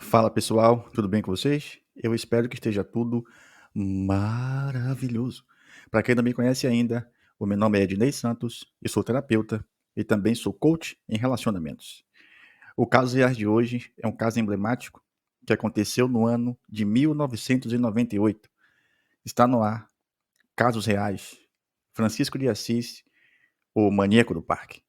Fala pessoal, tudo bem com vocês? Eu espero que esteja tudo maravilhoso. Para quem não me conhece ainda, o meu nome é Ednei Santos, eu sou terapeuta e também sou coach em relacionamentos. O caso reais de hoje é um caso emblemático que aconteceu no ano de 1998. Está no ar, Casos Reais, Francisco de Assis, o maníaco do parque.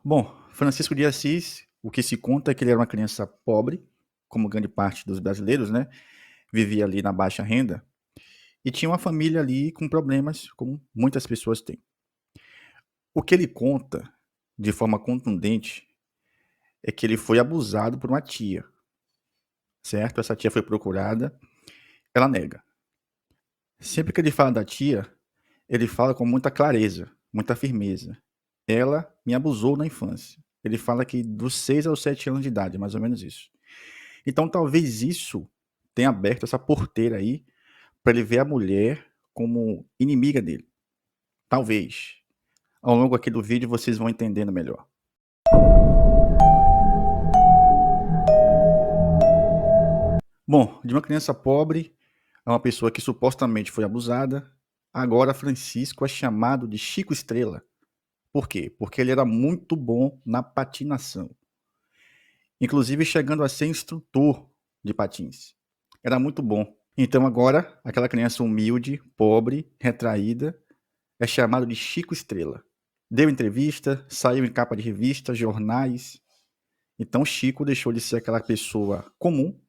Bom, Francisco de Assis, o que se conta é que ele era uma criança pobre, como grande parte dos brasileiros, né? Vivia ali na baixa renda e tinha uma família ali com problemas, como muitas pessoas têm. O que ele conta, de forma contundente, é que ele foi abusado por uma tia, certo? Essa tia foi procurada, ela nega. Sempre que ele fala da tia, ele fala com muita clareza, muita firmeza. Ela me abusou na infância. Ele fala que dos 6 aos 7 anos de idade, mais ou menos isso. Então talvez isso tenha aberto essa porteira aí para ele ver a mulher como inimiga dele. Talvez. Ao longo aqui do vídeo vocês vão entendendo melhor. Bom, de uma criança pobre a uma pessoa que supostamente foi abusada, agora Francisco é chamado de Chico Estrela. Por quê? Porque ele era muito bom na patinação. Inclusive chegando a ser instrutor de patins. Era muito bom. Então agora, aquela criança humilde, pobre, retraída, é chamado de Chico Estrela. Deu entrevista, saiu em capa de revista, jornais. Então Chico deixou de ser aquela pessoa comum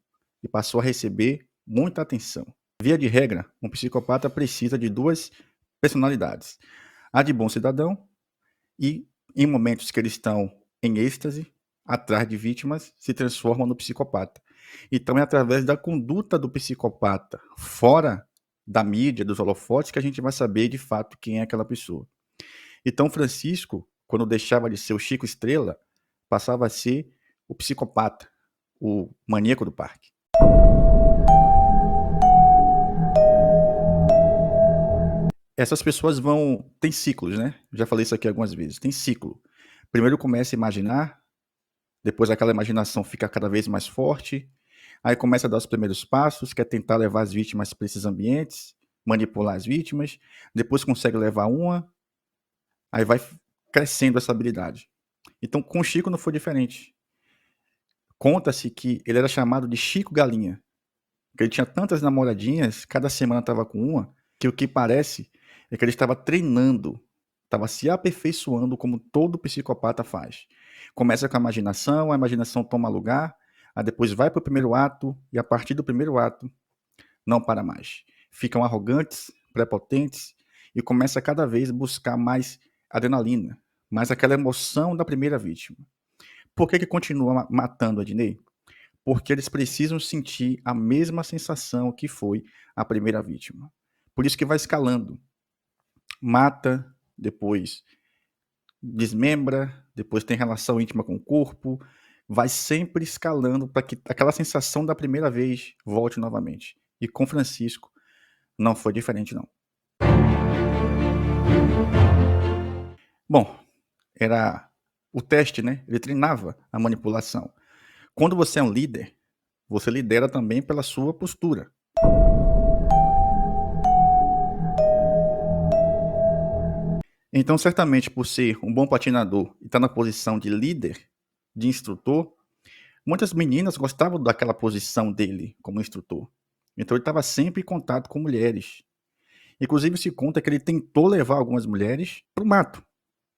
e passou a receber muita atenção. Via de regra, um psicopata precisa de duas personalidades: a de bom cidadão e, em momentos que eles estão em êxtase, atrás de vítimas, se transformam no psicopata. Então é através da conduta do psicopata, fora da mídia, dos holofotes, que a gente vai saber de fato quem é aquela pessoa. Então Francisco, quando deixava de ser o Chico Estrela, passava a ser o psicopata, o maníaco do parque. Essas pessoas vão tem ciclos, né, já falei isso aqui algumas vezes, tem ciclo. Primeiro começa a imaginar, depois aquela imaginação fica cada vez mais forte, aí começa a dar os primeiros passos, quer tentar levar as vítimas para esses ambientes, manipular as vítimas, depois consegue levar uma, aí vai crescendo essa habilidade. Então com o Chico não foi diferente. Conta-se que ele era chamado de Chico Galinha, porque ele tinha tantas namoradinhas, cada semana estava com uma, que o que parece é que ele estava treinando, estava se aperfeiçoando como todo psicopata faz. Começa com a imaginação toma lugar, aí depois vai para o primeiro ato, e a partir do primeiro ato, não para mais. Ficam arrogantes, prepotentes, e começa a cada vez buscar mais adrenalina, mais aquela emoção da primeira vítima. Por que continua matando, Adnei? Porque eles precisam sentir a mesma sensação que foi a primeira vítima. Por isso que vai escalando. Mata, depois desmembra, depois tem relação íntima com o corpo, vai sempre escalando para que aquela sensação da primeira vez volte novamente. E com Francisco não foi diferente não. Bom, era o teste, né? Ele treinava a manipulação. Quando você é um líder, você lidera também pela sua postura. Então, certamente, por ser um bom patinador e estar na posição de líder, de instrutor, muitas meninas gostavam daquela posição dele como instrutor. Então, ele estava sempre em contato com mulheres. Inclusive, se conta que ele tentou levar algumas mulheres para o mato,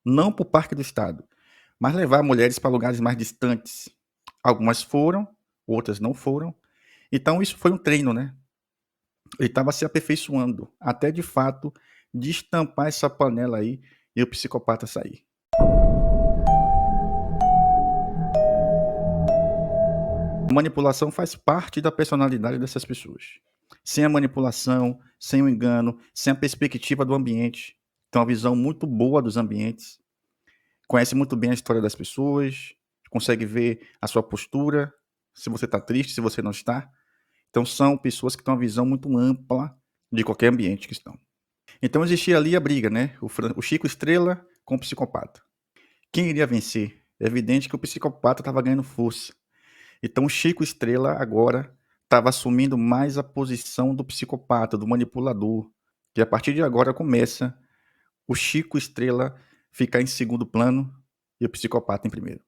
não para o Parque do Estado, mas levar mulheres para lugares mais distantes. Algumas foram, outras não foram. Então, isso foi um treino, né? Ele estava se aperfeiçoando, até de fato destampar essa panela aí e o psicopata sair. A manipulação faz parte da personalidade dessas pessoas. Sem a manipulação, sem o engano, sem a perspectiva do ambiente, tem uma visão muito boa dos ambientes, conhece muito bem a história das pessoas, consegue ver a sua postura, se você está triste, se você não está. Então são pessoas que têm uma visão muito ampla de qualquer ambiente que estão. Então existia ali a briga, né? O Chico Estrela com o psicopata. Quem iria vencer? É evidente que o psicopata estava ganhando força. Então, o Chico Estrela agora estava assumindo mais a posição do psicopata, do manipulador. Que a partir de agora começa o Chico Estrela ficar em segundo plano e o psicopata em primeiro.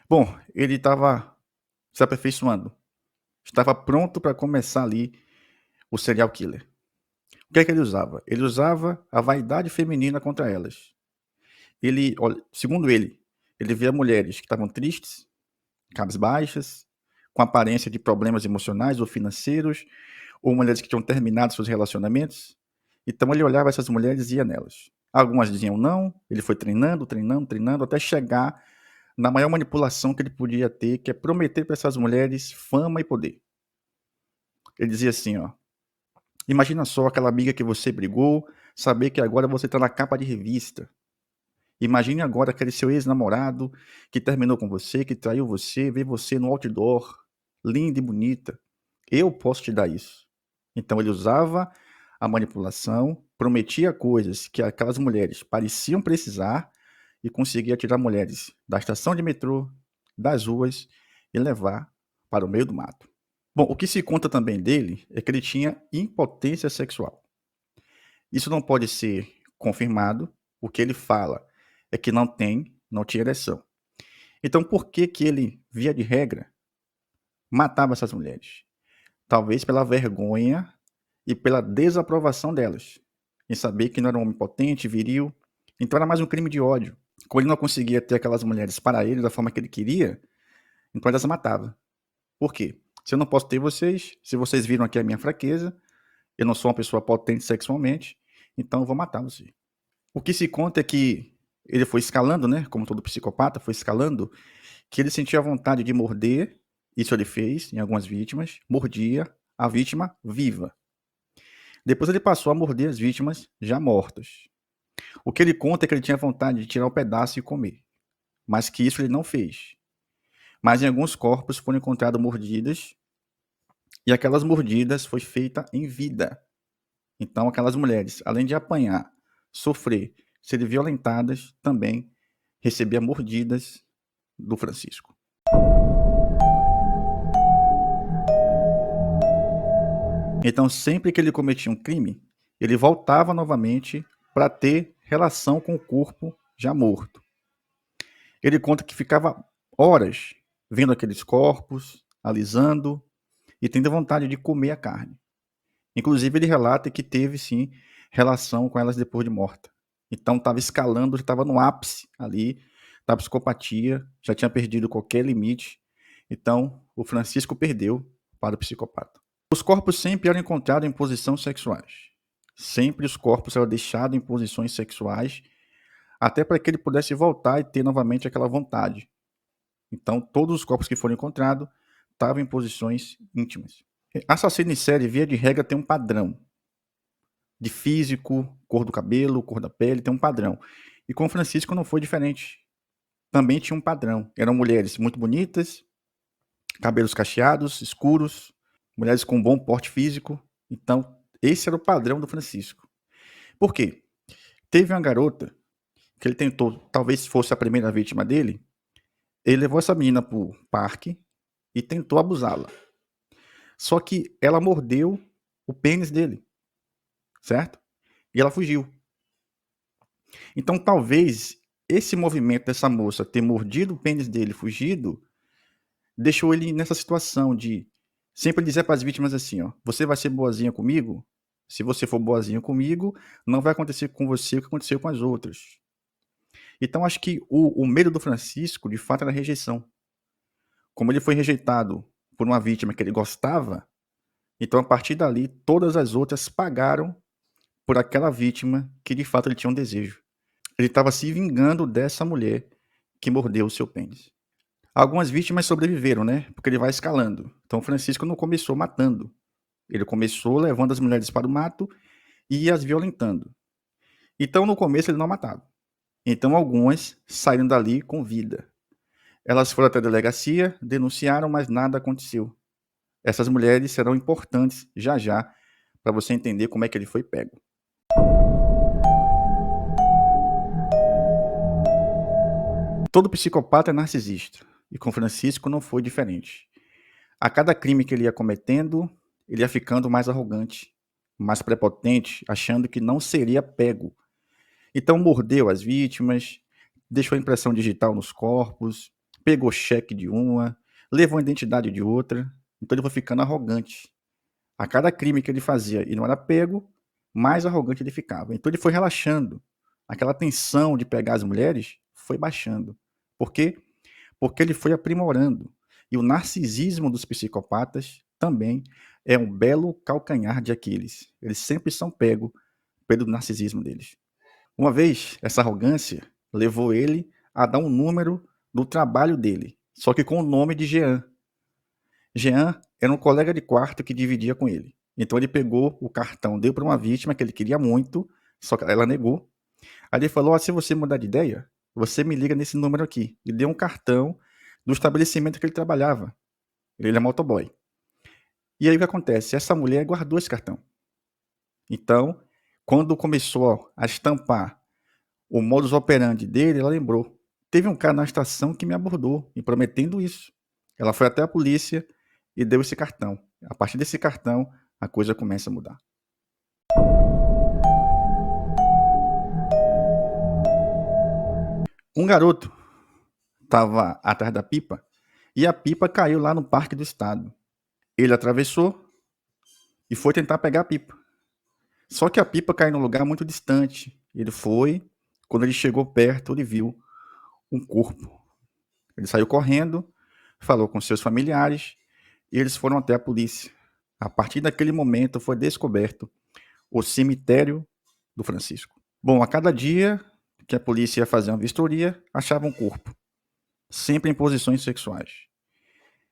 Bom, ele estava se aperfeiçoando. Estava pronto para começar ali o serial killer. O que é que ele usava? Ele usava a vaidade feminina contra elas. Ele, olha, segundo ele via mulheres que estavam tristes, cabisbaixas, com aparência de problemas emocionais ou financeiros, ou mulheres que tinham terminado seus relacionamentos. Então ele olhava essas mulheres e ia nelas. Algumas diziam não, ele foi treinando, treinando, treinando, até chegar na maior manipulação que ele podia ter, que é prometer para essas mulheres fama e poder. Ele dizia assim, ó, imagina só aquela amiga que você brigou, saber que agora você está na capa de revista. Imagine agora aquele seu ex-namorado que terminou com você, que traiu você, vê você no outdoor, linda e bonita. Eu posso te dar isso. Então ele usava a manipulação, prometia coisas que aquelas mulheres pareciam precisar e conseguia tirar mulheres da estação de metrô, das ruas e levar para o meio do mato. Bom, o que se conta também dele é que ele tinha impotência sexual. Isso não pode ser confirmado. O que ele fala é que não tinha ereção. Então, por que que ele, via de regra, matava essas mulheres? Talvez pela vergonha e pela desaprovação delas, em saber que não era um homem potente, viril. Então era mais um crime de ódio. Como ele não conseguia ter aquelas mulheres para ele da forma que ele queria, então ele as matava. Por quê? Se eu não posso ter vocês, se vocês viram aqui a minha fraqueza, eu não sou uma pessoa potente sexualmente, então eu vou matar você. O que se conta é que ele foi escalando, né? Como todo psicopata, foi escalando, que ele sentia vontade de morder, isso ele fez em algumas vítimas, mordia a vítima viva. Depois ele passou a morder as vítimas já mortas. O que ele conta é que ele tinha vontade de tirar um pedaço e comer, mas que isso ele não fez. Mas em alguns corpos foram encontradas mordidas, e aquelas mordidas foi feita em vida. Então aquelas mulheres, além de apanhar, sofrer, serem violentadas, também recebiam mordidas do Francisco. Então sempre que ele cometia um crime, ele voltava novamente para ter relação com o corpo já morto. Ele conta que ficava horas vendo aqueles corpos, alisando e tendo vontade de comer a carne. Inclusive, ele relata que teve, sim, relação com elas depois de morta. Então, estava escalando, estava no ápice ali da psicopatia, já tinha perdido qualquer limite. Então, o Francisco perdeu para o psicopata. Os corpos sempre eram encontrados em posições sexuais. Sempre os corpos eram deixados em posições sexuais, até para que ele pudesse voltar e ter novamente aquela vontade. Então, todos os corpos que foram encontrados estavam em posições íntimas. Assassino em série, via de regra, tem um padrão de físico, cor do cabelo, cor da pele, tem um padrão. E com o Francisco não foi diferente. Também tinha um padrão. Eram mulheres muito bonitas, cabelos cacheados, escuros, mulheres com um bom porte físico. Então, esse era o padrão do Francisco. Por quê? Teve uma garota que ele tentou, talvez fosse a primeira vítima dele, ele levou essa menina para o parque e tentou abusá-la. Só que ela mordeu o pênis dele, certo? E ela fugiu. Então, talvez esse movimento dessa moça ter mordido o pênis dele e fugido, deixou ele nessa situação de sempre dizer para as vítimas assim, ó, você vai ser boazinha comigo? Se você for boazinha comigo, não vai acontecer com você o que aconteceu com as outras. Então, acho que o medo do Francisco, de fato, era a rejeição. Como ele foi rejeitado por uma vítima que ele gostava, então, a partir dali, todas as outras pagaram por aquela vítima que, de fato, ele tinha um desejo. Ele estava se vingando dessa mulher que mordeu o seu pênis. Algumas vítimas sobreviveram, né? Porque ele vai escalando. Então, Francisco não começou matando. Ele começou levando as mulheres para o mato e as violentando. Então, no começo, ele não matava. Então, algumas saíram dali com vida. Elas foram até a delegacia, denunciaram, mas nada aconteceu. Essas mulheres serão importantes já já para você entender como é que ele foi pego. Todo psicopata é narcisista, e com Francisco não foi diferente. A cada crime que ele ia cometendo, ele ia ficando mais arrogante, mais prepotente, achando que não seria pego. Então mordeu as vítimas, deixou impressão digital nos corpos, pegou cheque de uma, levou a identidade de outra. Então ele foi ficando arrogante. A cada crime que ele fazia e não era pego, mais arrogante ele ficava. Então ele foi relaxando. Aquela tensão de pegar as mulheres foi baixando. Por quê? Porque ele foi aprimorando. E o narcisismo dos psicopatas também é um belo calcanhar de Aquiles. Eles sempre são pegos pelo narcisismo deles. Uma vez, essa arrogância levou ele a dar um número do trabalho dele, só que com o nome de Jean. Jean era um colega de quarto que dividia com ele. Então ele pegou o cartão, deu para uma vítima que ele queria muito, só que ela negou. Aí ele falou: se você mudar de ideia, você me liga nesse número aqui. E deu um cartão do estabelecimento que ele trabalhava. Ele é motoboy. E aí o que acontece? Essa mulher guardou esse cartão. Então, quando começou a estampar o modus operandi dele, ela lembrou. Teve um cara na estação que me abordou, me prometendo isso. Ela foi até a polícia e deu esse cartão. A partir desse cartão, a coisa começa a mudar. Um garoto estava atrás da pipa e a pipa caiu lá no Parque do Estado. Ele atravessou e foi tentar pegar a pipa. Só que a pipa caiu num lugar muito distante. Ele foi, quando ele chegou perto, ele viu um corpo. Ele saiu correndo, falou com seus familiares e eles foram até a polícia. A partir daquele momento foi descoberto o cemitério do Francisco. Bom, a cada dia que a polícia ia fazer uma vistoria, achava um corpo, sempre em posições sexuais.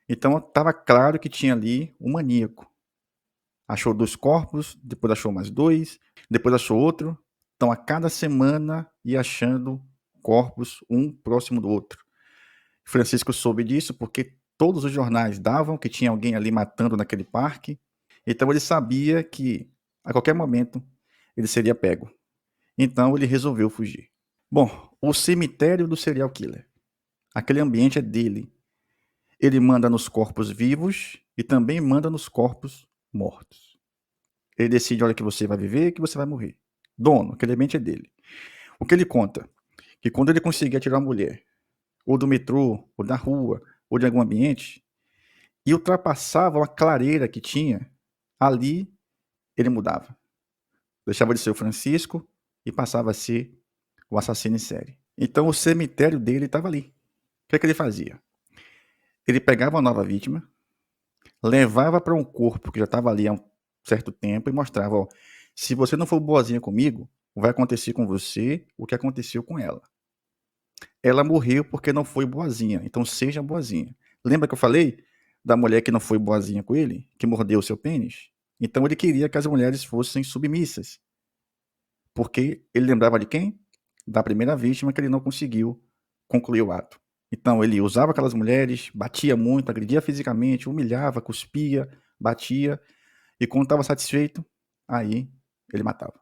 Então estava claro que tinha ali um maníaco. Achou 2 corpos, depois achou mais 2, depois achou outro. Então a cada semana ia achando corpos um próximo do outro. Francisco soube disso porque todos os jornais davam que tinha alguém ali matando naquele parque. Então ele sabia que a qualquer momento ele seria pego. Então ele resolveu fugir. Bom, o cemitério do serial killer. Aquele ambiente é dele. Ele manda nos corpos vivos e também manda nos corpos mortos. Ele decide a hora que você vai viver e que você vai morrer. Dono, aquele ambiente é dele. O que ele conta? Que quando ele conseguia tirar uma mulher, ou do metrô, ou da rua, ou de algum ambiente, e ultrapassava uma clareira que tinha, ali ele mudava. Deixava de ser o Francisco e passava a ser o assassino em série. Então o cemitério dele estava ali. O que é que ele fazia? Ele pegava uma nova vítima, levava para um corpo que já estava ali há um certo tempo e mostrava: ó, se você não for boazinha comigo, vai acontecer com você o que aconteceu com ela. Ela morreu porque não foi boazinha, então seja boazinha. Lembra que eu falei da mulher que não foi boazinha com ele, que mordeu o seu pênis? Então ele queria que as mulheres fossem submissas. Porque ele lembrava de quem? Da primeira vítima que ele não conseguiu concluir o ato. Então ele usava aquelas mulheres, batia muito, agredia fisicamente, humilhava, cuspia, batia, e quando estava satisfeito, aí ele matava.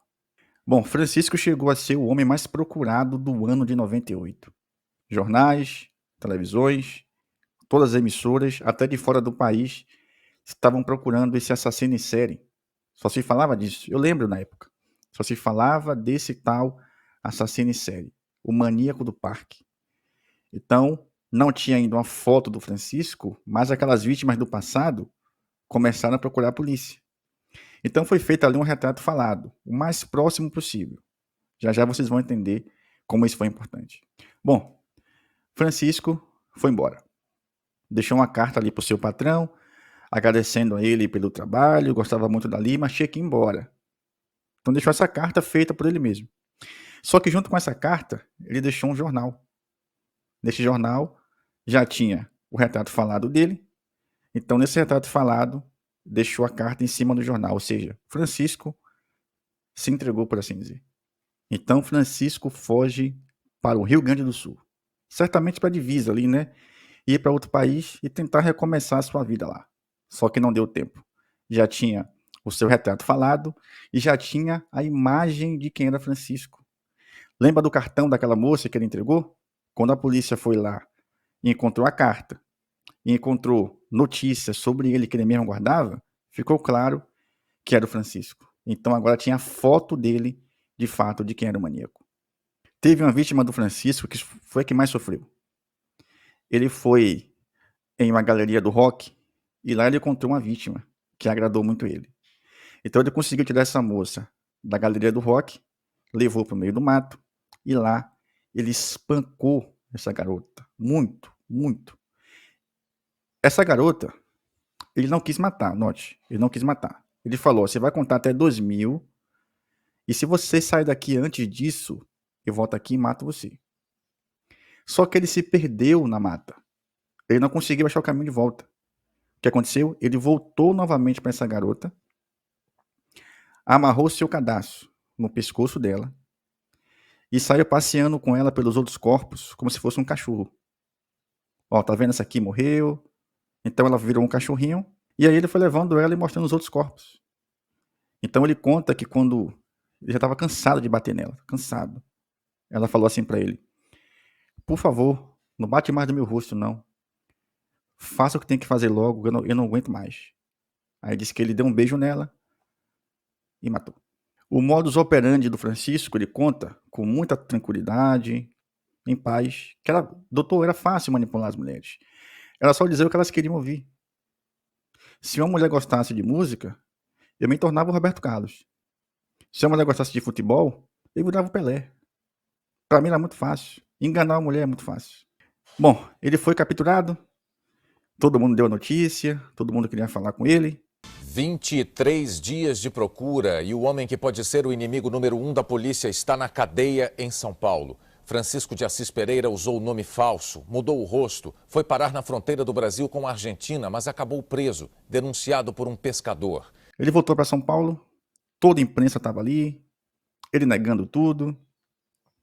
Bom, Francisco chegou a ser o homem mais procurado do ano de 98. Jornais, televisões, todas as emissoras, até de fora do país, estavam procurando esse assassino em série. Só se falava disso. Eu lembro na época. Só se falava desse tal assassino em série, o maníaco do parque. Então, não tinha ainda uma foto do Francisco, mas aquelas vítimas do passado começaram a procurar a polícia. Então foi feito ali um retrato falado, o mais próximo possível. Já já vocês vão entender como isso foi importante. Bom, Francisco foi embora. Deixou uma carta ali para o seu patrão, agradecendo a ele pelo trabalho, gostava muito dali, mas tinha que ir embora. Então deixou essa carta feita por ele mesmo. Só que junto com essa carta, ele deixou um jornal. Nesse jornal já tinha o retrato falado dele. Então nesse retrato falado, deixou a carta em cima do jornal, ou seja, Francisco se entregou, por assim dizer. Então Francisco foge para o Rio Grande do Sul. Certamente para a divisa ali, né? Ir para outro país e tentar recomeçar a sua vida lá. Só que não deu tempo. Já tinha o seu retrato falado e já tinha a imagem de quem era Francisco. Lembra do cartão daquela moça que ele entregou? Quando a polícia foi lá e encontrou a carta, e encontrou notícias sobre ele que ele mesmo guardava, ficou claro que era o Francisco. Então agora tinha a foto dele, de fato, de quem era o maníaco. Teve uma vítima do Francisco que foi a que mais sofreu. Ele foi em uma galeria do rock e lá ele encontrou uma vítima que agradou muito ele. Então ele conseguiu tirar essa moça da galeria do rock, levou para o meio do mato e lá ele espancou essa garota. Muito, muito. Essa garota, ele não quis matar, note, ele não quis matar. Ele falou, você vai contar até 2000 e se você sair daqui antes disso, eu volto aqui e mato você. Só que ele se perdeu na mata. Ele não conseguiu achar o caminho de volta. O que aconteceu? Ele voltou novamente para essa garota, amarrou seu cadastro no pescoço dela e saiu passeando com ela pelos outros corpos, como se fosse um cachorro. Ó, tá vendo essa aqui morreu? Então ela virou um cachorrinho, e aí ele foi levando ela e mostrando os outros corpos. Então ele conta que quando ele já estava cansado de bater nela, cansado, ela falou assim para ele, por favor, não bate mais no meu rosto não, faça o que tem que fazer logo, eu não aguento mais. Aí disse que ele deu um beijo nela e matou. O modus operandi do Francisco, ele conta com muita tranquilidade, em paz, que era, doutor, era fácil manipular as mulheres. Era só dizer o que elas queriam ouvir. Se uma mulher gostasse de música, eu me tornava o Roberto Carlos. Se uma mulher gostasse de futebol, eu virava o Pelé. Para mim era muito fácil. Enganar uma mulher é muito fácil. Bom, ele foi capturado, todo mundo deu a notícia, todo mundo queria falar com ele. 23 dias de procura e o homem que pode ser o inimigo número 1 da polícia está na cadeia em São Paulo. Francisco de Assis Pereira usou o nome falso, mudou o rosto, foi parar na fronteira do Brasil com a Argentina, mas acabou preso, denunciado por um pescador. Ele voltou para São Paulo, toda a imprensa estava ali, ele negando tudo.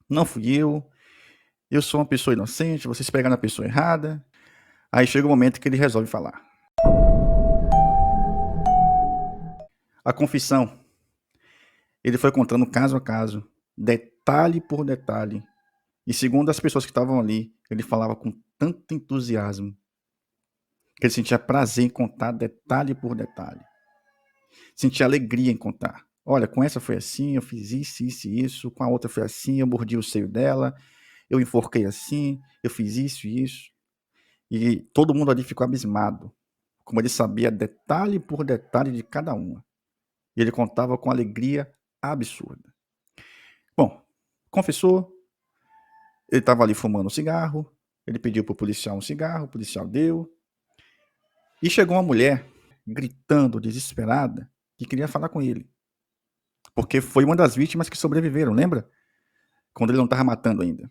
Não fui eu sou uma pessoa inocente, vocês pegaram a pessoa errada. Aí chega o momento que ele resolve falar. A confissão. Ele foi contando caso a caso, detalhe por detalhe. E segundo as pessoas que estavam ali, ele falava com tanto entusiasmo que ele sentia prazer em contar detalhe por detalhe. Sentia alegria em contar. Olha, com essa foi assim, eu fiz isso e isso. Com a outra foi assim, eu mordi o seio dela. Eu enforquei assim, eu fiz isso e isso. E todo mundo ali ficou abismado, como ele sabia detalhe por detalhe de cada uma. E ele contava com alegria absurda. Bom, confessou, ele estava ali fumando um cigarro, ele pediu para o policial um cigarro, o policial deu. E chegou uma mulher, gritando, desesperada, que queria falar com ele. Porque foi uma das vítimas que sobreviveram, lembra? Quando ele não estava matando ainda.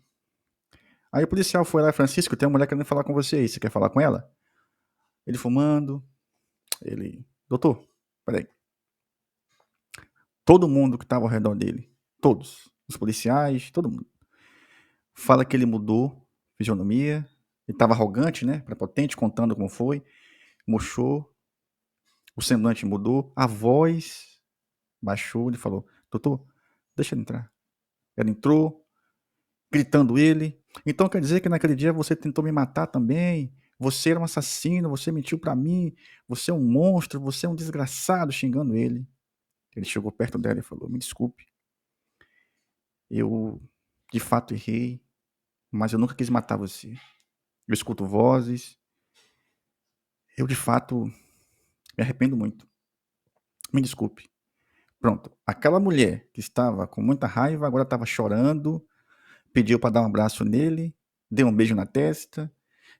Aí o policial foi lá, Francisco, tem uma mulher querendo falar com você aí, você quer falar com ela? Ele fumando, ele... Doutor, peraí. Todo mundo que estava ao redor dele, todos, os policiais, todo mundo, fala que ele mudou fisionomia, ele estava arrogante, né, prepotente, contando como foi, murchou, o semblante mudou, a voz baixou, ele falou, doutor, deixa ele entrar. Ela entrou, gritando ele, então quer dizer que naquele dia você tentou me matar também, você era um assassino, você mentiu pra mim, você é um monstro, você é um desgraçado, xingando ele. Ele chegou perto dela e falou, me desculpe, eu de fato errei, mas eu nunca quis matar você. Eu escuto vozes, eu de fato me arrependo muito. Me desculpe. Pronto, aquela mulher que estava com muita raiva, agora estava chorando, pediu para dar um abraço nele, deu um beijo na testa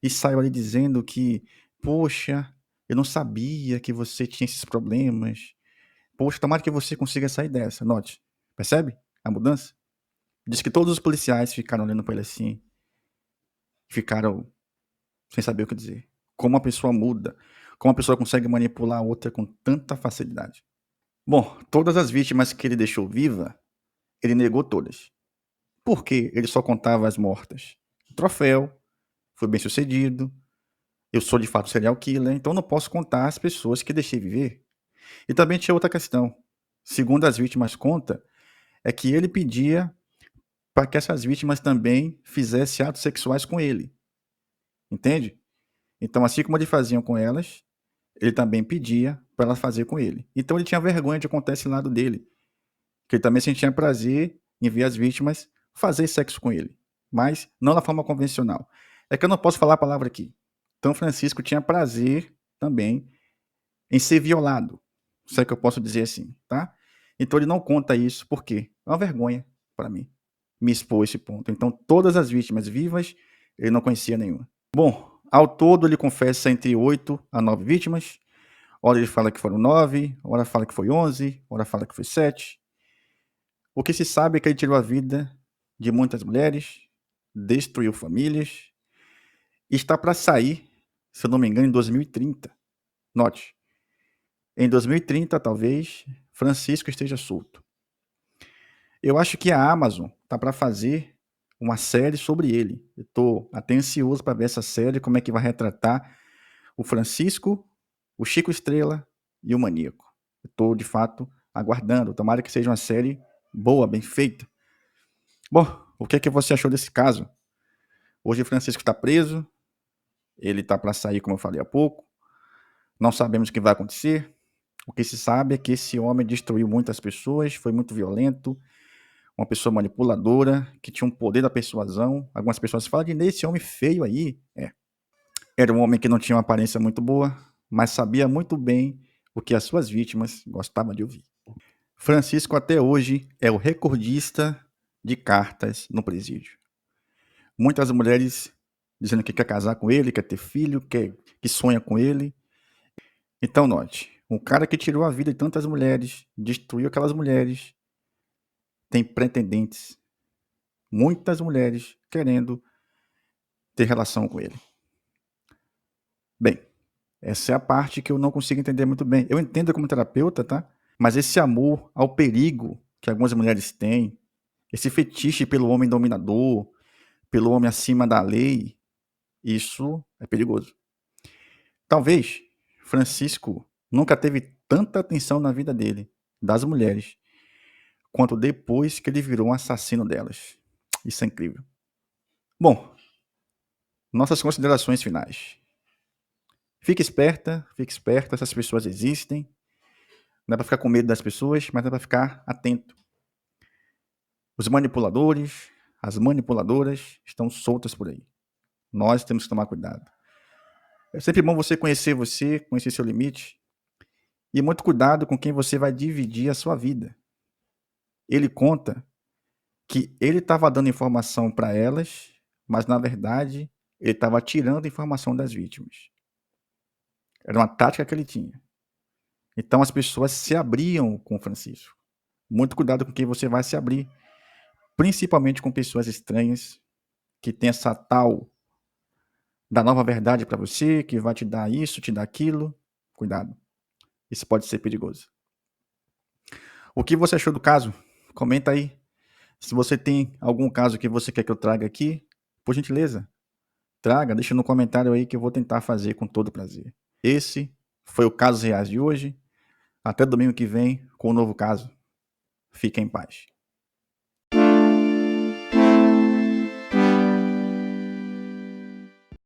e saiu ali dizendo que, poxa, eu não sabia que você tinha esses problemas. Poxa, tomara que você consiga sair dessa. Note, percebe a mudança? Diz que todos os policiais ficaram olhando para ele assim, ficaram sem saber o que dizer. Como uma pessoa muda, como uma pessoa consegue manipular a outra com tanta facilidade. Bom, todas as vítimas que ele deixou viva, ele negou todas. Por quê? Ele só contava as mortas. O troféu, foi bem sucedido, eu sou de fato serial killer, então não posso contar as pessoas que deixei viver. E também tinha outra questão. Segundo as vítimas conta, é que ele pedia para que essas vítimas também fizessem atos sexuais com ele. Entende? Então, assim como ele faziam com elas, ele também pedia para elas fazer com ele. Então ele tinha vergonha de contar esse lado dele, que ele também sentia prazer em ver as vítimas fazer sexo com ele, mas não da forma convencional. É que eu não posso falar a palavra aqui. Então Francisco tinha prazer também em ser violado, se é que eu posso dizer assim, tá? Então ele não conta isso porque é uma vergonha para mim me expor esse ponto. Então todas as vítimas vivas ele não conhecia nenhuma. Bom, ao todo ele confessa entre 8 a 9 vítimas. Ora ele fala que foram 9, ora fala que foi 11, ora fala que foi 7. O que se sabe é que ele tirou a vida de muitas mulheres, destruiu famílias, e está para sair, se eu não me engano, em 2030. Note, em 2030, talvez, Francisco esteja solto. Eu acho que a Amazon está para fazer uma série sobre ele. Eu estou até ansioso para ver essa série, como é que vai retratar o Francisco, o Chico Estrela e o Maníaco. Eu estou, de fato, aguardando. Tomara que seja uma série boa, bem feita. Bom, o que é que você achou desse caso? Hoje o Francisco está preso, ele está para sair, como eu falei há pouco. Não sabemos o que vai acontecer. O que se sabe é que esse homem destruiu muitas pessoas, foi muito violento, uma pessoa manipuladora, que tinha um poder da persuasão. Algumas pessoas falam de nesse homem feio aí. Era um homem que não tinha uma aparência muito boa, mas sabia muito bem o que as suas vítimas gostavam de ouvir. Francisco até hoje é o recordista de cartas no presídio. Muitas mulheres dizendo que quer casar com ele, quer ter filho, que sonha com ele. Então note, um cara que tirou a vida de tantas mulheres, destruiu aquelas mulheres, tem pretendentes, muitas mulheres querendo ter relação com ele. Bem, essa é a parte que eu não consigo entender muito bem. Eu entendo como terapeuta, tá? Mas esse amor ao perigo que algumas mulheres têm, esse fetiche pelo homem dominador, pelo homem acima da lei, isso é perigoso. Talvez Francisco nunca teve tanta atenção na vida dele, das mulheres, quanto depois que ele virou um assassino delas. Isso é incrível. Bom, nossas considerações finais. Fique esperta, essas pessoas existem. Não é para ficar com medo das pessoas, mas é para ficar atento. Os manipuladores, as manipuladoras estão soltas por aí. Nós temos que tomar cuidado. É sempre bom você, conhecer seu limite. E muito cuidado com quem você vai dividir a sua vida. Ele conta que ele estava dando informação para elas, mas na verdade ele estava tirando informação das vítimas. Era uma tática que ele tinha. Então as pessoas se abriam com Francisco. Muito cuidado com quem você vai se abrir, principalmente com pessoas estranhas que têm essa tal da nova verdade para você, que vai te dar isso, te dar aquilo. Cuidado. Isso pode ser perigoso. O que você achou do caso? Comenta aí. Se você tem algum caso que você quer que eu traga aqui, por gentileza, traga, deixa no comentário aí que eu vou tentar fazer com todo prazer. Esse foi o Casos Reais de hoje. Até domingo que vem com um novo caso. Fique em paz.